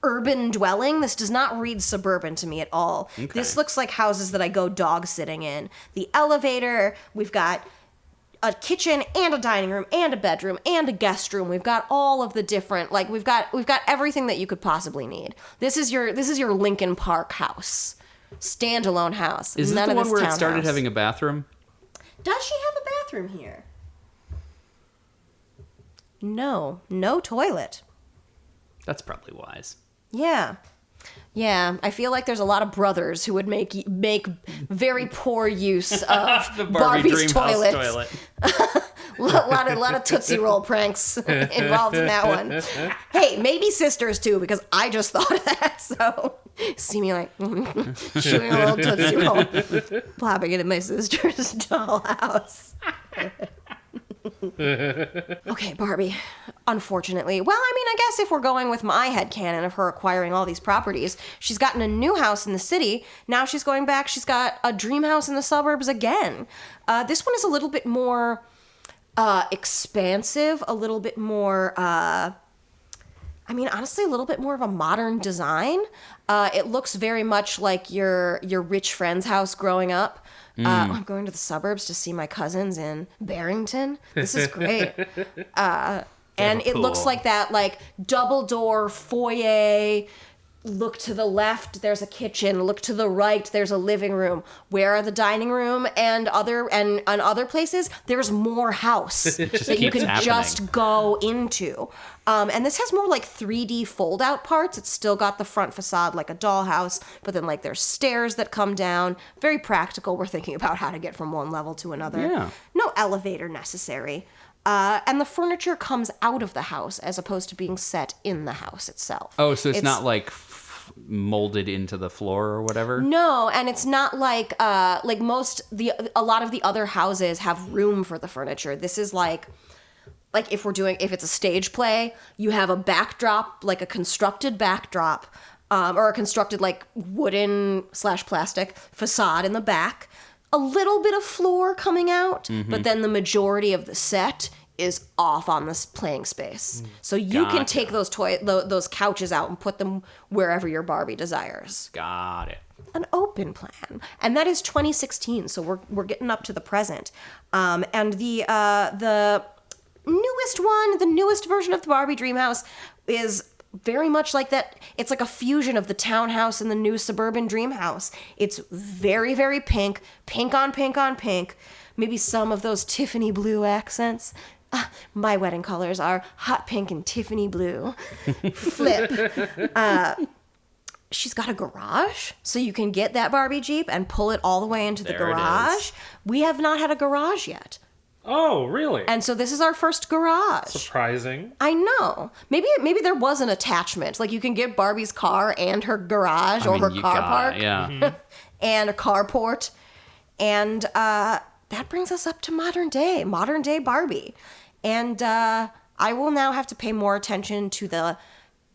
urban dwelling. This does not read suburban to me at all. Okay. This looks like houses that I go dog sitting in. The elevator, we've got a kitchen and a dining room and a bedroom and a guest room. We've got all of the different, like we've got everything that you could possibly need. This is your Lincoln Park house. Standalone house. Is this the one where it started having a bathroom? Does she have a bathroom here? No toilet. That's probably wise. Yeah. I feel like there's a lot of brothers who would make very poor use of the Barbie Barbie's Dream toilet. House toilet. A lot of Tootsie Roll pranks involved in that one. Hey, maybe sisters too, because I just thought of that. So see me like shooting a little Tootsie Roll, plopping it in my sister's dollhouse. Okay, Barbie. Unfortunately. Well, I mean, I guess if we're going with my headcanon of her acquiring all these properties, she's gotten a new house in the city. Now she's going back. She's got a dream house in the suburbs again. This one is a little bit more expansive, a little bit more, honestly, a little bit more of a modern design. It looks very much like your rich friend's house growing up. I'm going to the suburbs to see my cousins in Barrington. This is great. And it looks like that, like, double door foyer, look to the left, there's a kitchen. Look to the right, there's a living room. Where are the dining room and other places? There's more house that you can just go into. And this has more like 3D fold-out parts. It's still got the front facade like a dollhouse, but then like there's stairs that come down. Very practical. We're thinking about how to get from one level to another. Yeah. No elevator necessary. And the furniture comes out of the house as opposed to being set in the house itself. Oh, so it's not like molded into the floor or whatever? No, and it's not like a lot of the other houses have room for the furniture. This is like if it's a stage play, you have a backdrop, like a constructed backdrop, or a constructed like wooden / plastic facade in the back. A little bit of floor coming out, but then the majority of the set is off on this playing space. So you can take those couches out and put them wherever your Barbie desires. Got it. An open plan. And that is 2016, so we're getting up to the present. And the newest version of the Barbie Dream House is very much like that. It's like a fusion of the townhouse and the new suburban dream house. It's very, very pink on pink on pink. Maybe some of those Tiffany blue accents. My wedding colors are hot pink and Tiffany blue. Flip. She's got a garage, so you can get that Barbie Jeep and pull it all the way into the garage. We have not had a garage yet. Oh, really? And so this is our first garage. Surprising. I know. Maybe there was an attachment. Like you can get Barbie's car and her garage or her car park. Yeah. Mm-hmm. And a carport. And that brings us up to modern day Barbie. And I will now have to pay more attention to the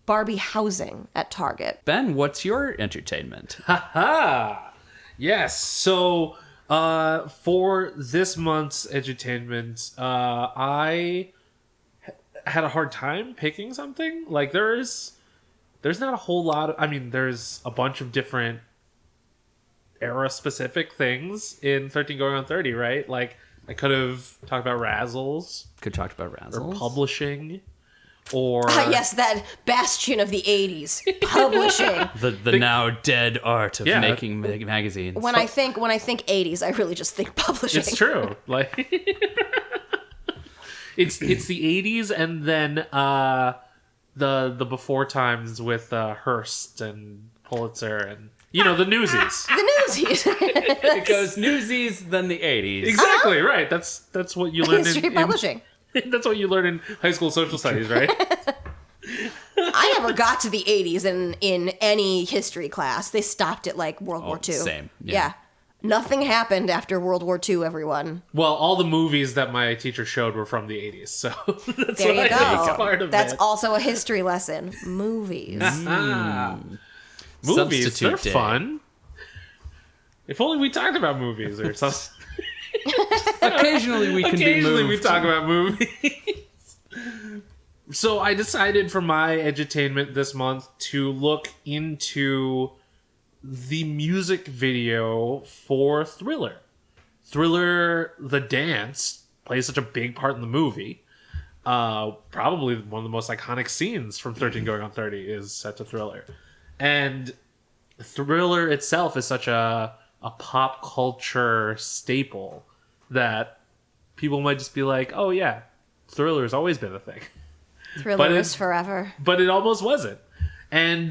Barbie housing at Target. Ben, what's your entertainment? Ha! Yes. So for this month's edutainment, I had a hard time picking something. Like there's not a whole lot of, there's a bunch of different era specific things in 13 going on 30, right? Like I could have talked about Razzles. Or publishing. Or yes, that bastion of the 80s. Publishing. the now dead art of making magazines. When I think 80s, I really just think publishing. It's true. Like it's the 80s and then the before times with Hearst and Pulitzer and the Newsies. The Newsies. It goes Newsies, then the 80s. Exactly, right. That's what you learn History publishing. That's what you learn in high school social studies, right? I never got to the 80s in any history class. They stopped at like World War II. Same. Yeah. Nothing happened after World War II, everyone. Well, all the movies that my teacher showed were from the 80s, so that's there you go. Part of that's it. also a history lesson. Movies. Movies, they're fun. If only we talked about movies or something. Occasionally we can be moved. We talk about movies. So I decided for my edutainment this month to look into the music video for Thriller. Thriller, the dance, plays such a big part in the movie. Probably one of the most iconic scenes from 13 Going on 30 is set to Thriller. And Thriller itself is such a pop culture staple that people might just be like, oh yeah, Thriller's always been a thing. Thriller is forever. But it almost wasn't. And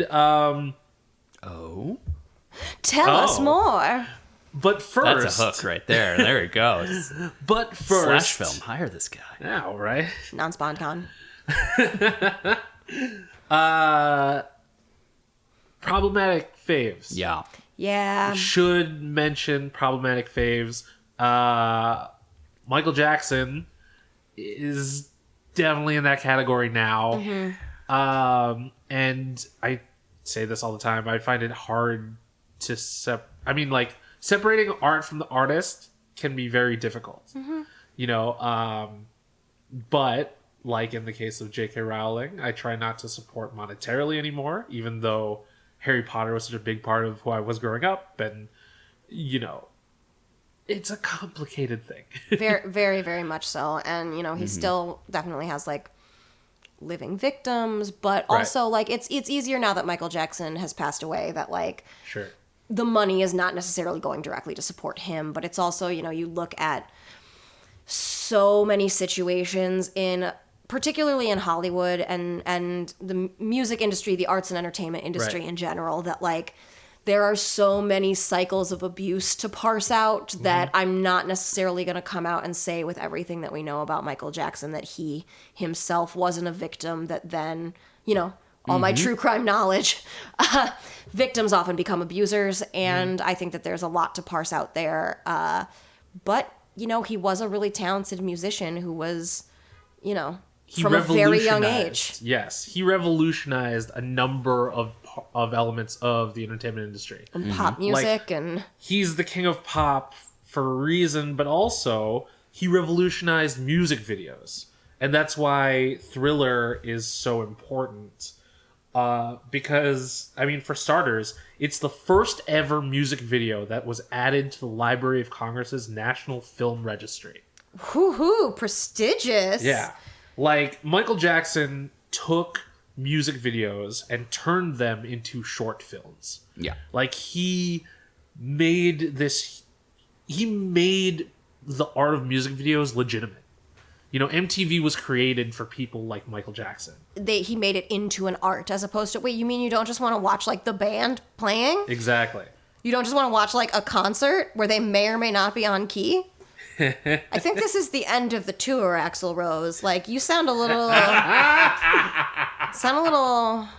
tell us more. But first, that's a hook right there. There it goes. But first, Slash film, hire this guy. Now, right? Non-SponCon. Problematic faves. Yeah. Yeah. Should mention problematic faves. Michael Jackson is definitely in that category now. Mm-hmm. And I say this all the time. I find it hard to separating art from the artist can be very difficult. Mm-hmm. But like in the case of J.K. Rowling, I try not to support monetarily anymore, even though Harry Potter was such a big part of who I was growing up, and it's a complicated thing. Very, very, very much so. And he still definitely has like living victims, but also like it's easier now that Michael Jackson has passed away that like Sure. the money is not necessarily going directly to support him, but it's also, you know, you look at so many situations particularly in Hollywood and the music industry, the arts and entertainment industry in general, that like there are so many cycles of abuse to parse out that I'm not necessarily going to come out and say with everything that we know about Michael Jackson that he himself wasn't a victim, that then, you know, all my true crime knowledge, victims often become abusers, and I think that there's a lot to parse out there. But, you know, he was a really talented musician who was, you know, from a very young age. Yes, he revolutionized a number of elements of the entertainment industry. And pop music and... He's the king of pop for a reason, but also he revolutionized music videos. And that's why Thriller is so important. Because, I mean, for starters, it's the first ever music video that was added to the Library of Congress's National Film Registry. Whoo-hoo, prestigious. Yeah. Like, Michael Jackson took music videos and turned them into short films. Yeah. Like, he made the art of music videos legitimate. You know, MTV was created for people like Michael Jackson. He made it into an art as opposed to... Wait, you mean you don't just want to watch, like, the band playing? Exactly. You don't just want to watch, like, a concert where they may or may not be on key? I think this is the end of the tour, Axl Rose. Like, you sound a little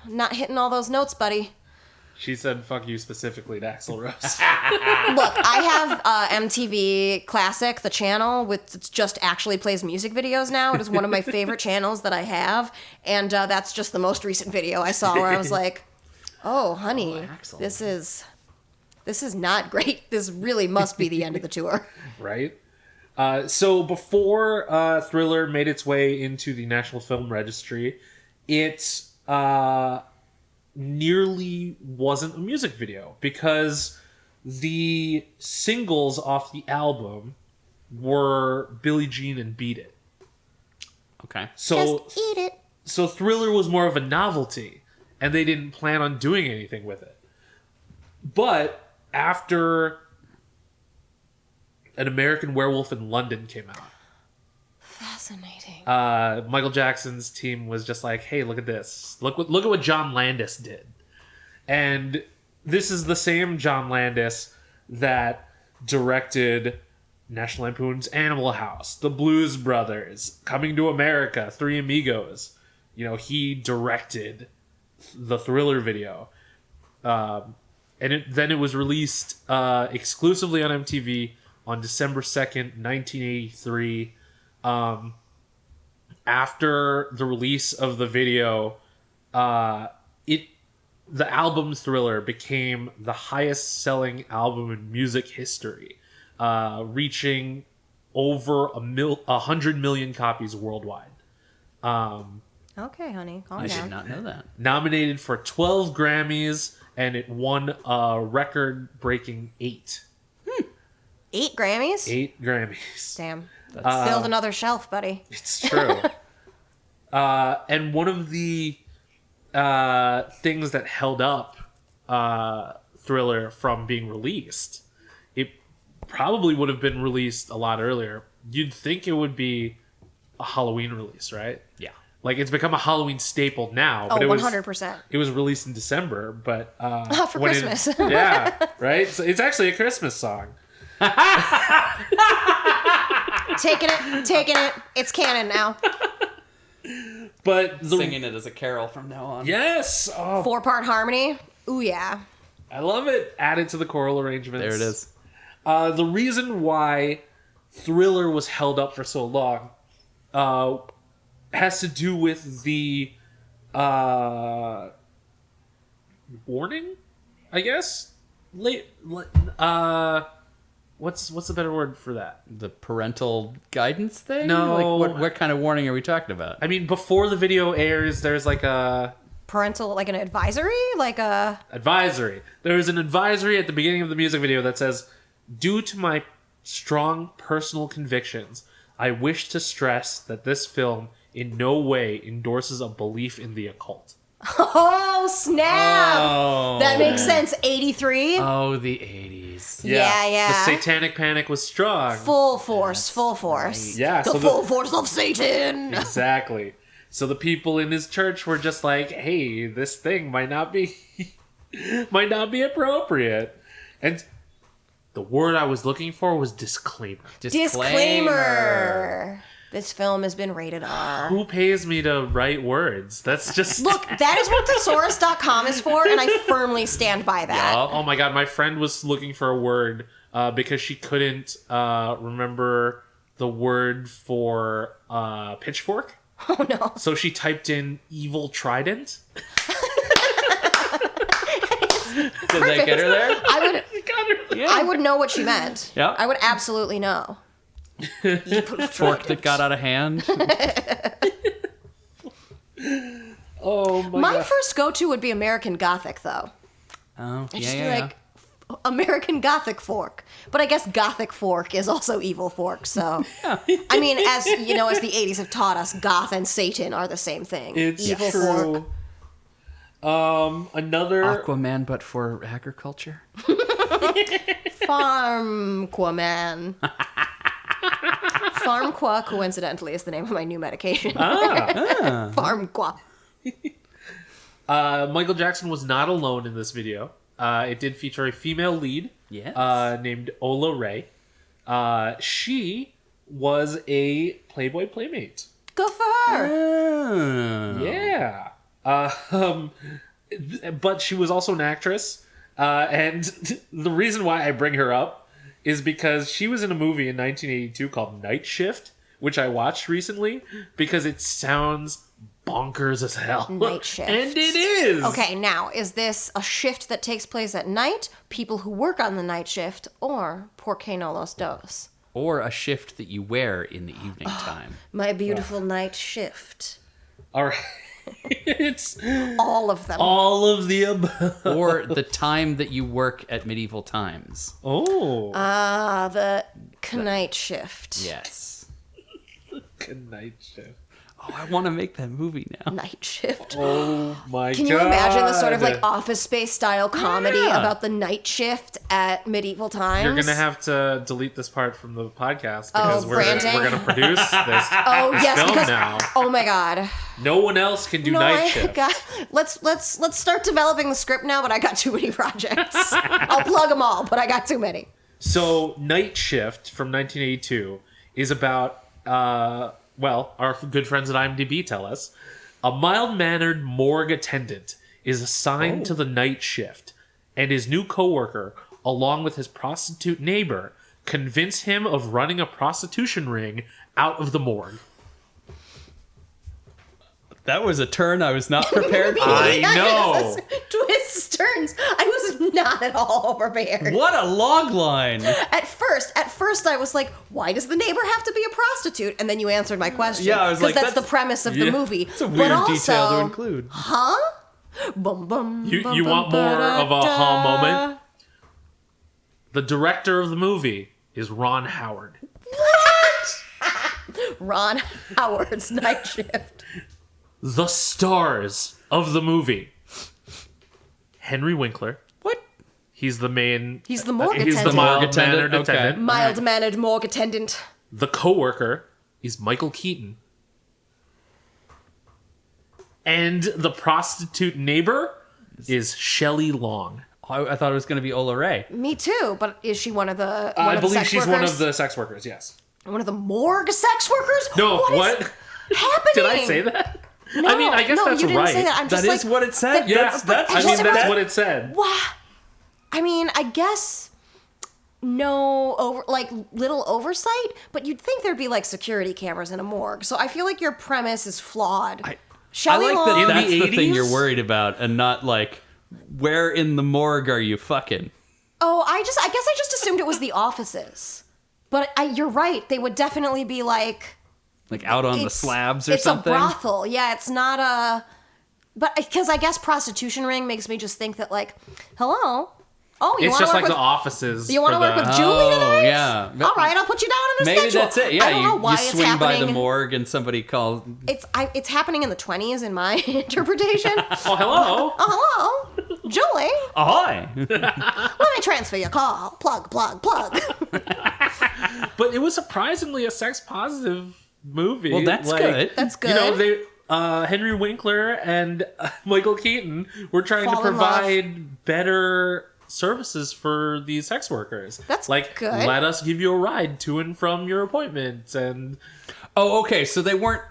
not hitting all those notes, buddy. She said fuck you specifically to Axl Rose. Look, I have MTV Classic, the channel, which just actually plays music videos now. It is one of my favorite channels that I have. And that's just the most recent video I saw where I was like, oh, honey, this is not great. This really must be the end of the tour. Right? So before Thriller made its way into the National Film Registry, it nearly wasn't a music video because the singles off the album were Billie Jean and Beat It. Okay. So Just eat it. So Thriller was more of a novelty, and they didn't plan on doing anything with it. But after An American Werewolf in London came out, Fascinating. Michael Jackson's team was just like, hey, look at this. Look at what John Landis did. And this is the same John Landis that directed National Lampoon's Animal House, The Blues Brothers, Coming to America, Three Amigos. You know, he directed the Thriller video. And then it was released exclusively on MTV on December 2nd, 1983. After the release of the video, the album Thriller became the highest selling album in music history, reaching over 100 million copies worldwide. Okay, honey, calm I down. did not know that. Nominated for 12 Grammys, and it won a record-breaking 8. 8 Grammys? 8 Grammys. Damn. Build another shelf, buddy. It's true. And one of the things that held up Thriller from being released, it probably would have been released a lot earlier. You'd think it would be a Halloween release, right? Yeah. Like, it's become a Halloween staple now. Oh, But 100%. it was released in December, but... For Christmas. Yeah, right? So it's actually a Christmas song. Taking it. It's canon now. But Singing it as a carol from now on. Yes! Oh, 4-part harmony. Ooh, yeah. I love it. Added to the choral arrangements. There it is. The reason why Thriller was held up for so long has to do with the warning, I guess. What's the better word for that? The parental guidance thing? No. Like what kind of warning are we talking about? I mean, before the video airs, there's like a Parental, like an advisory? Like a... advisory. There is an advisory at the beginning of the music video that says, "Due to my strong personal convictions, I wish to stress that this film in no way endorses a belief in the occult. Oh, snap! Oh. That makes sense. 83? Oh, the 80s. Yeah. The satanic panic was strong. Full force. Right. Yeah, The so full force of Satan! Exactly. So the people in his church were just like, hey, this thing might not be appropriate. And the word I was looking for was disclaimer. Disclaimer. This film has been rated R. Who pays me to write words? That's just... Look, that is what thesaurus.com is for, and I firmly stand by that. Oh my god, my friend was looking for a word because she couldn't remember the word for pitchfork. Oh no. So she typed in evil trident. Did that get her there? I would know what she meant. Yeah. I would absolutely know. Fork that got out of hand. Oh My god. first go-to would be American Gothic, though. Oh, I'd just be like, American Gothic fork. But I guess Gothic fork is also evil fork, so... I mean, as you know, as the 80s have taught us, goth and Satan are the same thing. It's evil true. fork. Another... Aquaman, but for agriculture? Farmquaman. Farmqua, coincidentally, is the name of my new medication. Farmqua. Michael Jackson was not alone in this video. It did feature a female lead named Ola Ray. She was a Playboy Playmate. Good for her. Yeah. But she was also an actress. And the reason why I bring her up is because she was in a movie in 1982 called Night Shift, which I watched recently because it sounds bonkers as hell. Night Shift. And it is. Okay, now, is this a shift that takes place at night, people who work on the night shift, or por qué no los dos? Or a shift that you wear in the evening time. My beautiful night shift. All right. It's All of them. all of the above. Or the time that you work at medieval times. Oh. The night shift. Yes. Good night shift. Oh, I want to make that movie now. Night shift. Oh my god. Can you imagine the sort of like Office Space style comedy Yeah. about the night shift at medieval times? You're gonna have to delete this part from the podcast because we're branding? gonna produce this. Oh yes, film because now. oh my god. No one else can do night shift. Let's start developing the script now. But I got too many projects. I'll plug them all, but I got too many. So Night Shift from 1982 is about our good friends at IMDb tell us a mild-mannered morgue attendant is assigned to the night shift, and his new coworker, along with his prostitute neighbor, convince him of running a prostitution ring out of the morgue. That was a turn I was not prepared for. I know. Twists, turns. I was not at all prepared. What a log line. At first, I was like, "Why does the neighbor have to be a prostitute?" And then you answered my question. Yeah, I was like, that's the premise of the movie. It's a But weird also, detail to include. Huh? Bum, bum, You bum, want bum, more of a ba-da-da. huh moment? The director of the movie is Ron Howard. Ron Howard's Night Shift. The stars of the movie: Henry Winkler. What? He's the main. He's the morgue He's the attendant. mild-mannered Okay. attendant. Mild-mannered morgue attendant. The coworker is Michael Keaton. And the prostitute neighbor is Shelley Long. I thought it was going to be Ola Ray. Me too, but is she one of the I the believe sex she's workers? one of the sex workers, yes. One of the morgue sex workers? No, what? is happening? Did I say that? No, I mean, I guess no, that's you didn't right. say that. I'm just That like, is what it said. Yeah, That's I mean, that's what it said. What? I mean, I guess little oversight, but you'd think there'd be like security cameras in a morgue. So I feel like your premise is flawed. I Shelley like Long, that In that's the the thing 80s? you're worried about and not like, where in the morgue are you fucking? Oh, I guess I just assumed it was the offices. But you're right. They would definitely be like Like out on the slabs or something? It's a brothel. Yeah, it's not a... But because I guess prostitution ring makes me just think that like, hello, Oh, you It's want just to work like with... the offices. You want to for work the- with Julie tonight? yeah. All right, I'll put you down on a Maybe schedule. that's it. Yeah, I don't know why you it's swing by happening. the morgue and somebody calls. It's happening in the 20s in my interpretation. Oh, hello. Oh, hello, Julie. Ahoy! Let me transfer your call. Plug. But it was surprisingly a sex positive movie. Well, that's good. That's good. You know, Henry Winkler and Michael Keaton were trying Fall to in love. provide better services for these sex workers. That's like, good. let us give you a ride to and from your appointments, and Oh, okay. So they weren't.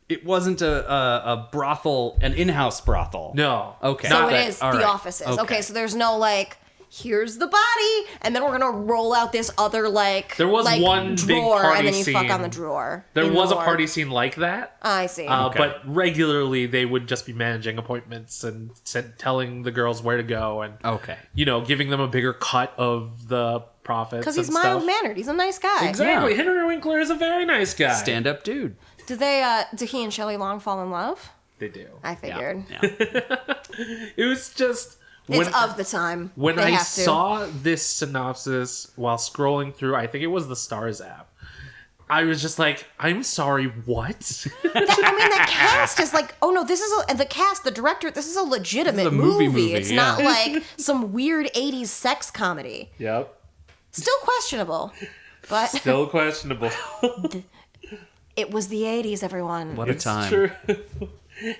It wasn't a brothel, an in-house brothel. no, Okay. So Not it that- is all the right. offices. Okay, so there's no like, here's the body, and then we're gonna roll out this other like There was like, one big drawer, party and then you fuck scene. on the drawer. there in was the a morgue. party scene like that. I see. But regularly they would just be managing appointments and telling the girls where to go and Okay. giving them a bigger cut of the profits. Because he's and stuff. mild mannered. He's a nice guy. Exactly. Yeah. Henry Winkler is a very nice guy. Stand-up dude. Do he and Shelley Long fall in love? They do. I figured. Yeah. It was just It's of the time. when They I have to. saw this synopsis while scrolling through, I think it was the Stars app. I was just like, I'm sorry, what? I mean, the cast is like, oh no, this is the cast, the director. This is a legitimate This is a movie movie, It's yeah. not like some weird '80s sex comedy. Yep. Still questionable, but Still questionable. it was the '80s. Everyone. What a It's time. true.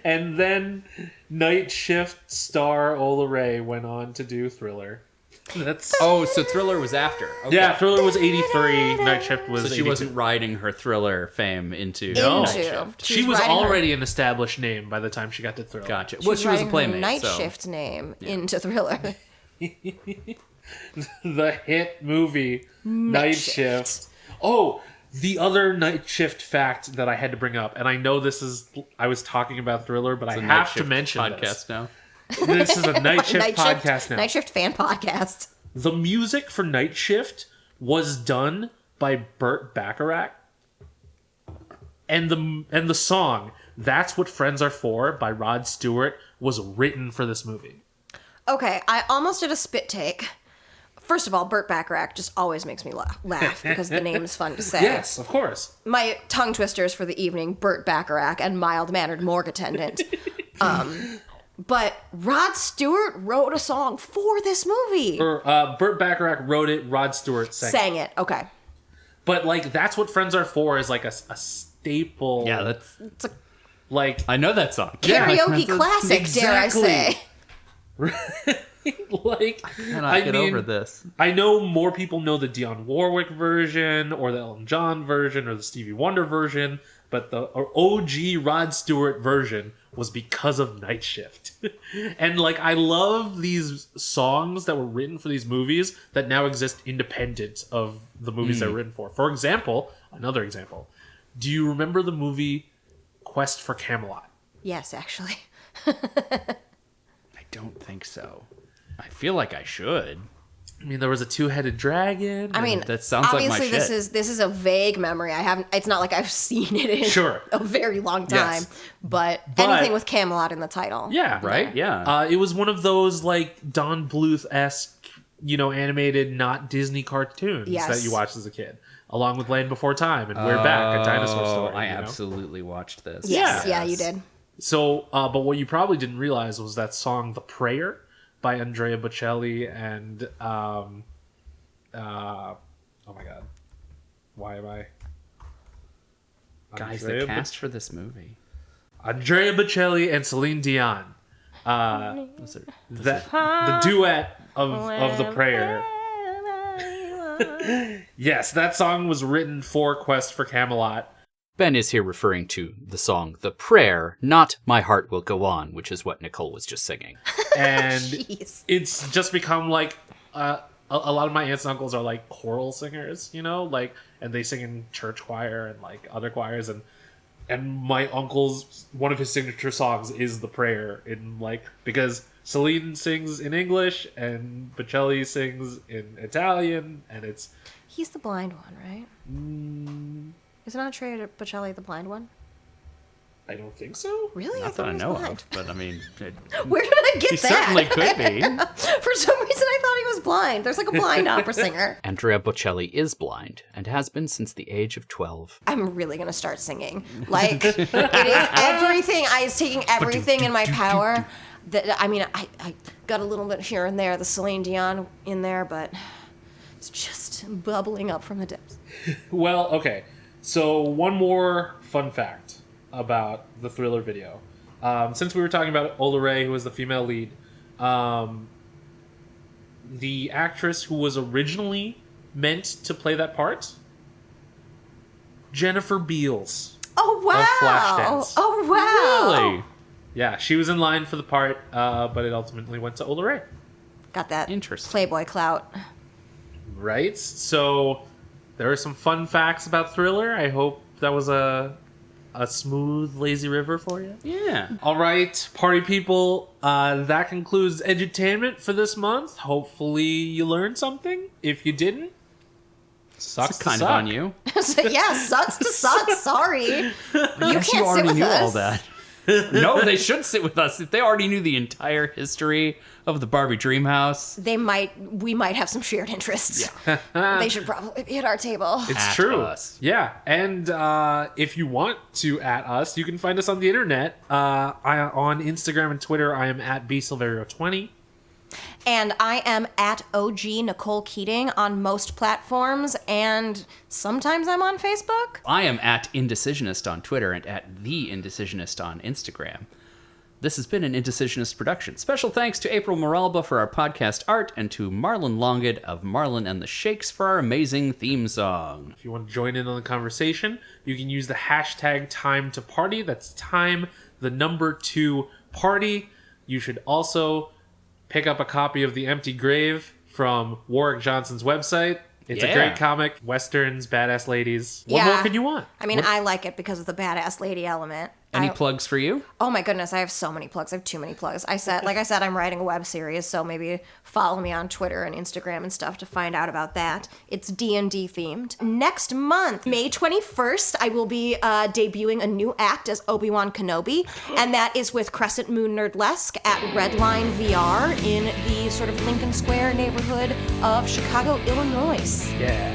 And then Night Shift star Ola Ray went on to do Thriller. That's Oh, so Thriller was after. Okay. yeah. Thriller was 83. Night Shift was So she 82. wasn't riding her Thriller fame into No. Night Shift. She was writing her- already an established name by the time she got to Thriller. Gotcha. She Well, she was a writing her playmate. Night so. Shift name into Thriller. The hit movie Night Shift. Shift. Oh, the other Night Shift fact that I had to bring up, and I know I was talking about Thriller, but I It's a Night have to Shift mention podcast now. this. This is a Night Shift podcast now. Night Shift fan podcast. The music for Night Shift was done by Burt Bacharach, and the song "That's What Friends Are For" by Rod Stewart was written for this movie. Okay, I almost did a spit take. First of all, Burt Bacharach just always makes me laugh because the name is fun to say. Yes, of course. My tongue twisters for the evening, Burt Bacharach and mild-mannered morgue attendant. But Rod Stewart wrote a song for this movie. Burt Bacharach wrote it. Rod Stewart sang it. Sang it. Okay. But like, "That's What Friends Are For" is like a staple. Yeah, that's. It's a like I know that song. karaoke classic, dare I Exactly. say. like Cannot I get mean, over this. I know more people know the Dionne Warwick version or the Elton John version or the Stevie Wonder version, but the OG Rod Stewart version was because of Night Shift. And like, I love these songs that were written for these movies that now exist independent of the movies they're written for. For example, another example. Do you remember the movie Quest for Camelot? Yes, actually. I don't think so. I feel like I should. I mean, there was a two-headed dragon. I mean, That sounds like my obviously this shit. is a vague memory. I haven't. It's not like I've seen it in Sure. a very long time. Yes. But But- anything with Camelot in the title. yeah, Right? Yeah. It was one of those like Don Bluth-esque, animated, not Disney cartoons Yes. that you watched as a kid, along with Land Before Time and We're Back, a dinosaur story. I you know? absolutely watched this. Yes. Yeah. Yeah, you did. So, but what you probably didn't realize was that song "The Prayer" by Andrea Bocelli and oh my god, why am I? Guys, Andrea the cast for this movie. Andrea Bocelli and Celine Dion. Was it- The duet of The Prayer. Yes, that song was written for Quest for Camelot. Ben is here referring to the song The Prayer, not My Heart Will Go On, which is what Nicole was just singing. And Jeez. it's just become like a lot of my aunts and uncles are like choral singers, and they sing in church choir and like other choirs, and my uncle's one of his signature songs is The Prayer, because Celine sings in English and Bocelli sings in Italian, and it's He's the blind one, right? Is it not Andrea Bocelli the blind one? I don't think so. Really? Not that I he was know blind. of, but I mean, Where did I get he that? certainly could be. For some reason, I thought he was blind. There's like a blind opera singer. Andrea Bocelli is blind and has been since the age of 12. I'm really gonna start singing. Like it is everything. It's taking everything in my power. That I mean, I got a little bit here and there, the Celine Dion in there, but it's just bubbling up from the depths. Well, okay. So one more fun fact about the Thriller video. Since we were talking about Ola Ray, who was the female lead, the actress who was originally meant to play that part, Jennifer Beals. Oh wow! Of Flashdance. Oh wow! Really? Yeah, she was in line for the part, but it ultimately went to Ola Ray. Got that Interesting. Playboy clout. Right? So there are some fun facts about Thriller. I hope that was a smooth, lazy river for you. Yeah. All right, party people, that concludes Edutainment for this month. Hopefully you learned something. If you didn't, sucks It's to kind suck. of on you. So, yeah, sucks to suck. Sorry, you can't You already sit with knew us. all that. No, they should sit with us. If they already knew the entire history of the Barbie Dream House. We might have some shared interests. They should probably be at our table. It's At true. us. Yeah, and if you want to at us, you can find us on the internet. On Instagram and Twitter, I am at bsilverio20. And I am at OG Nicole Keating on most platforms, and sometimes I'm on Facebook. I am at Indecisionist on Twitter and at The Indecisionist on Instagram. This has been an Indecisionist production. Special thanks to April Moralba for our podcast art and to Marlon Longid of Marlon and the Shakes for our amazing theme song. If you want to join in on the conversation, you can use the hashtag #TimeToParty. That's time, the number 2 party. You should also pick up a copy of The Empty Grave from Warwick Johnson's website. It's a great comic. Westerns, badass ladies. What more could you want? I mean, I like it because of the badass lady element. Any plugs for you? Oh my goodness, I have so many plugs. I have too many plugs. Like I said, I'm writing a web series, so maybe follow me on Twitter and Instagram and stuff to find out about that. It's D&D themed. Next month, May 21st, I will be debuting a new act as Obi-Wan Kenobi, and that is with Crescent Moon Nerdlesque at Redline VR in the sort of Lincoln Square neighborhood of Chicago, Illinois. Yeah.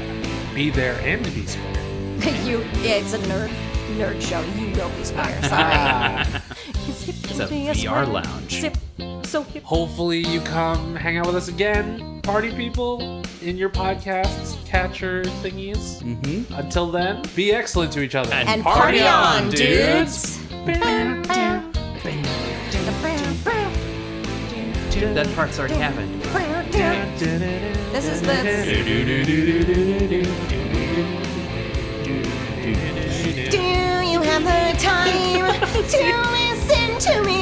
Be there and to be square. It's a nerd show. You will be square. Sorry. It's a VR lounge. So hip. Hopefully you come hang out with us again, party people, in your podcasts, catcher thingies. Mm-hmm. Until then, be excellent to each other. And party on, dudes! That part's already happened. This is the... Do you have the time to listen to me